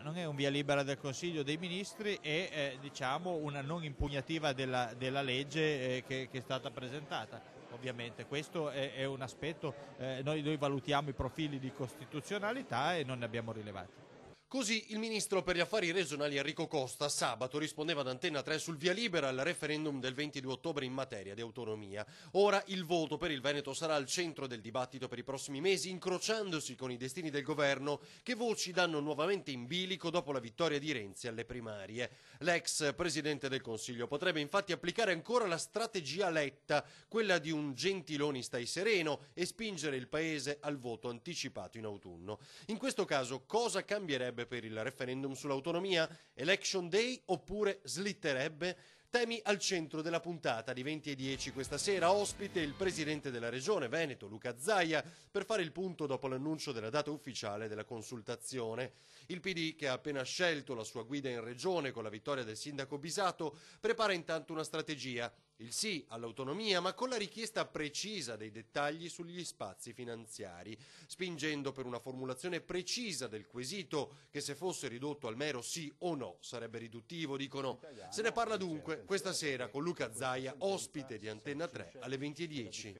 non è un via libera del Consiglio dei Ministri, è diciamo una non impugnativa della legge che è stata presentata. Ovviamente questo è un aspetto, noi valutiamo i profili di costituzionalità e non ne abbiamo rilevati. Così il ministro per gli affari regionali Enrico Costa sabato rispondeva ad Antenna 3 sul via libera al referendum del 22 ottobre in materia di autonomia. Ora il voto per il Veneto sarà al centro del dibattito per i prossimi mesi, incrociandosi con i destini del governo, che voci danno nuovamente in bilico dopo la vittoria di Renzi alle primarie. L'ex presidente del Consiglio potrebbe infatti applicare ancora la strategia Letta, quella di un Gentiloni stai sereno, e spingere il paese al voto anticipato in autunno. In questo caso cosa cambierebbe per il referendum sull'autonomia? Election Day oppure slitterebbe? Temi al centro della puntata di 20:10 questa sera, ospite il presidente della regione Veneto, Luca Zaia, per fare il punto dopo l'annuncio della data ufficiale della consultazione. Il PD, che ha appena scelto la sua guida in regione con la vittoria del sindaco Bisato, prepara intanto una strategia. Il sì all'autonomia, ma con la richiesta precisa dei dettagli sugli spazi finanziari, spingendo per una formulazione precisa del quesito che, se fosse ridotto al mero sì o no, sarebbe riduttivo, dicono. Se ne parla dunque questa sera con Luca Zaia, ospite di Antenna 3 alle 20:10.